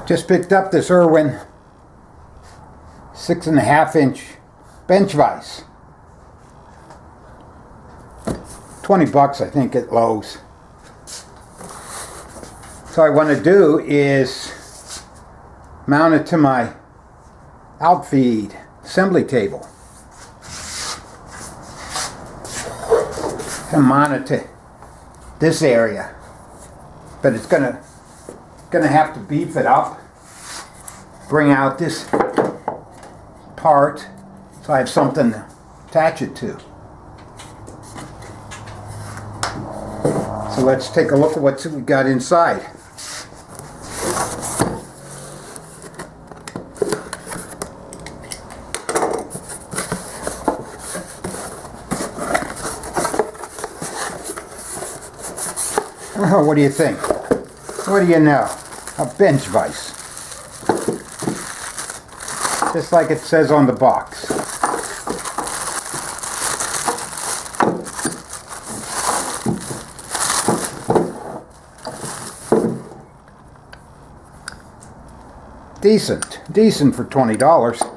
Just picked up this Irwin 6.5-inch bench vise. 20 bucks I think at Lowe's. So what I want to do is mount it to my outfeed assembly table. And mount it to this area, but it's gonna have to beef it up. Bring out this part so I have something to attach it to. So let's take a look at what we got inside. Oh, what do you think? What do you know? A bench vise. Just like it says on the box. Decent for $20.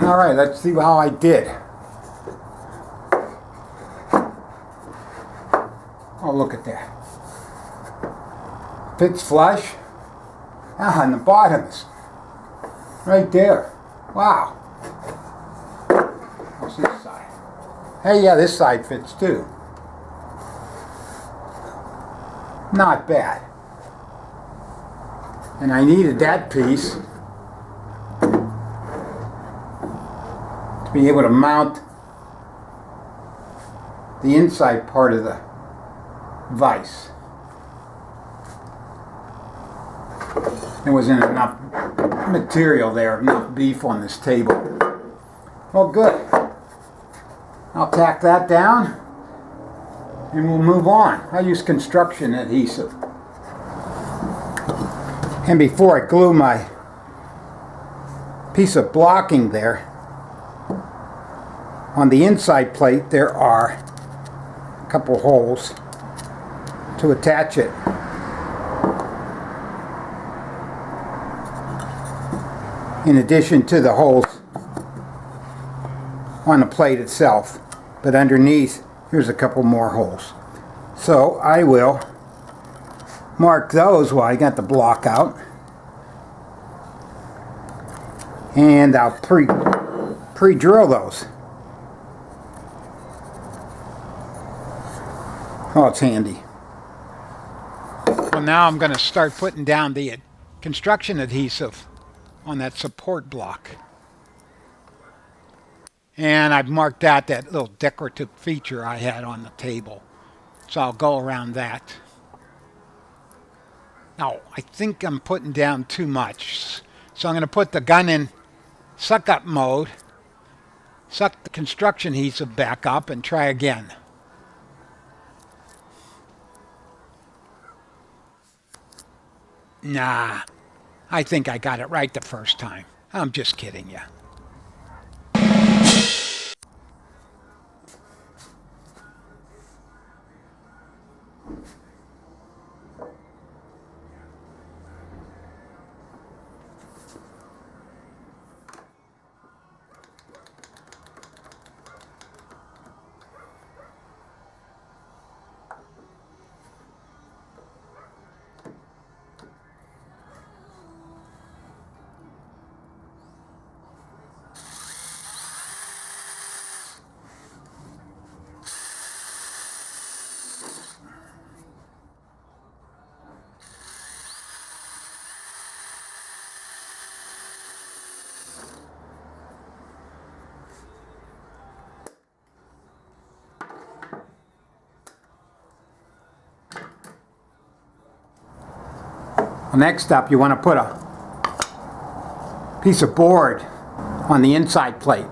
All right, let's see how I did. Oh, look at that. Fits flush. Ah, and the bottoms. Right there. Wow. What's this side? Hey, yeah, this side fits too. Not bad. And I needed that piece to be able to mount the inside part of the vise. There wasn't enough material there, enough beef on this table. Well, good. I'll tack that down and we'll move on. I use construction adhesive. And before I glue my piece of blocking there, on the inside plate there are a couple holes to attach it. In addition to the holes on the plate itself, but underneath here's a couple more holes. So I will mark those while I got the block out, and I'll pre-drill those. Oh, it's handy. Well, now I'm going to start putting down the construction adhesive on that support block. And I've marked out that little decorative feature I had on the table. So I'll go around that. Now, I think I'm putting down too much. So I'm going to put the gun in suck-up mode, suck the construction adhesive back up, and try again. Nah, I think I got it right the first time. I'm just kidding you. Well, next up, you want to put a piece of board on the inside plate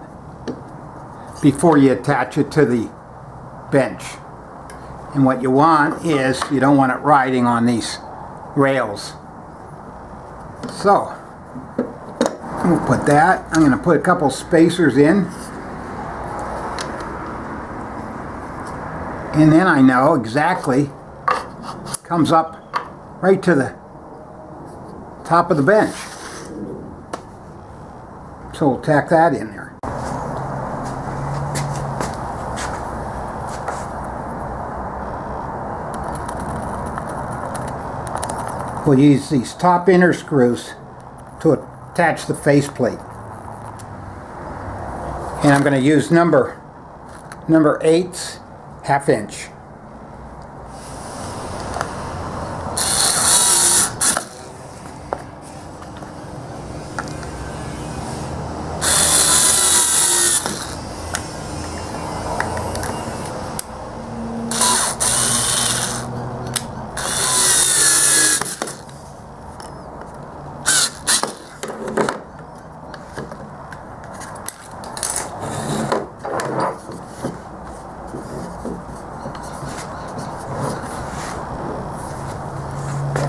before you attach it to the bench. And what you want is, you don't want it riding on these rails. So, we'll put that. I'm going to put a couple spacers in. And then I know exactly, comes up right to the top of the bench. So we'll tack that in there. We'll use these top inner screws to attach the faceplate. And I'm going to use number 8's ½ inch.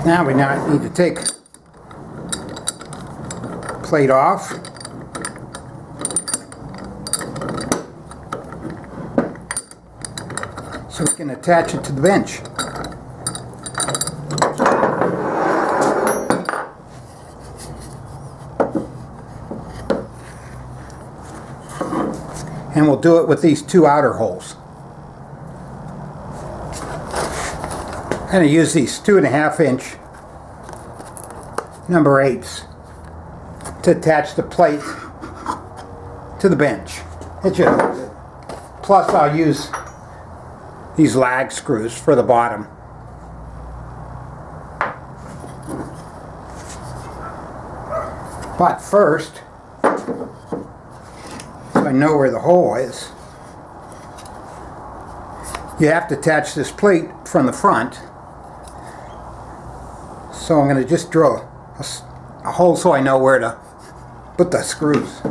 Now we need to take plate off. So we can attach it to the bench. And we'll do it with these two outer holes. I'm going to use these 2½ inch number 8's to attach the plate to the bench. Plus I'll use these lag screws for the bottom. But first, so I know where the hole is, you have to attach this plate from the front. So I'm going to just drill a hole so I know where to put the screws.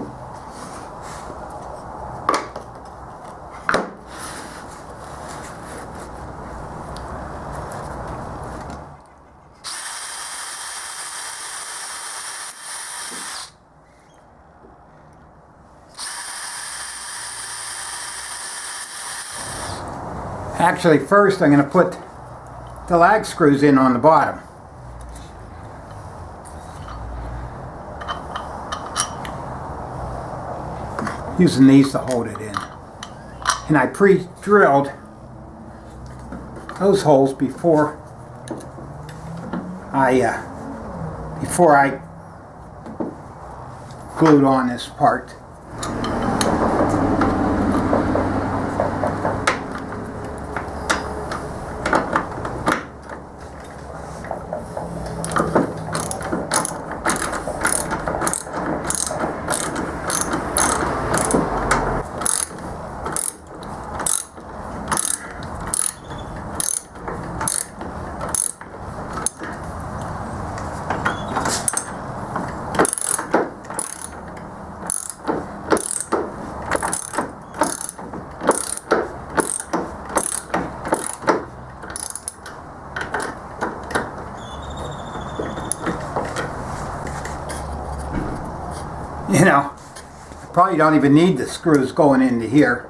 Actually, first I'm going to put the lag screws in on the bottom. Using these to hold it in. And I pre-drilled those holes before I glued on this part. You know, I probably don't even need the screws going into here.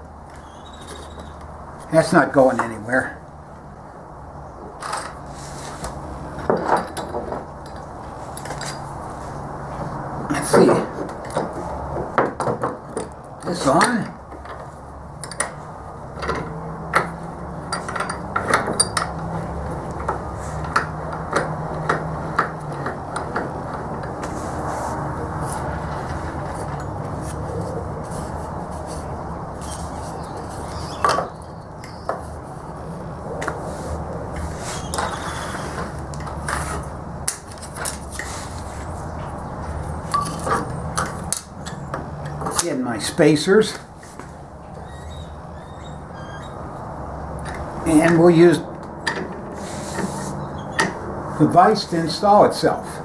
That's not going anywhere. Let's see. This on. In my spacers, and we'll use the vise to install itself.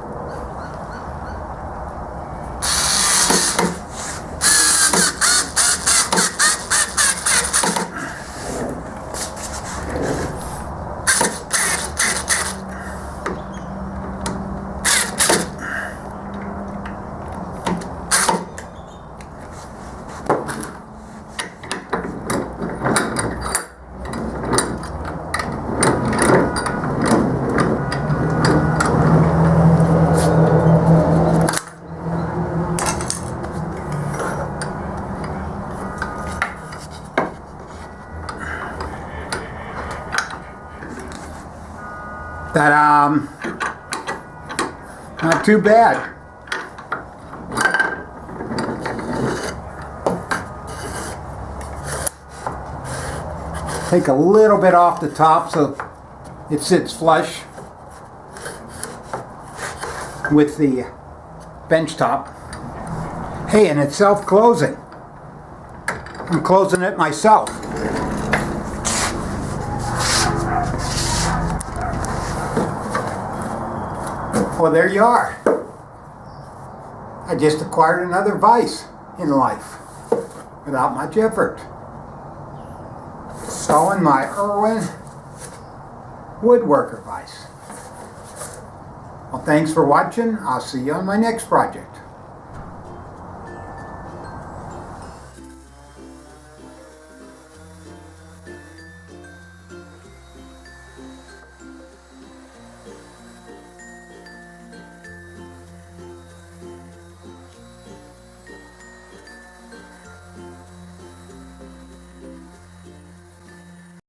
Not too bad. Take a little bit off the top so it sits flush with the bench top. Hey, and it's self-closing. I'm closing it myself. Well, there you are. I just acquired another vise in life without much effort. Installing my Irwin woodworker vise. Well, thanks for watching. I'll see you on my next project.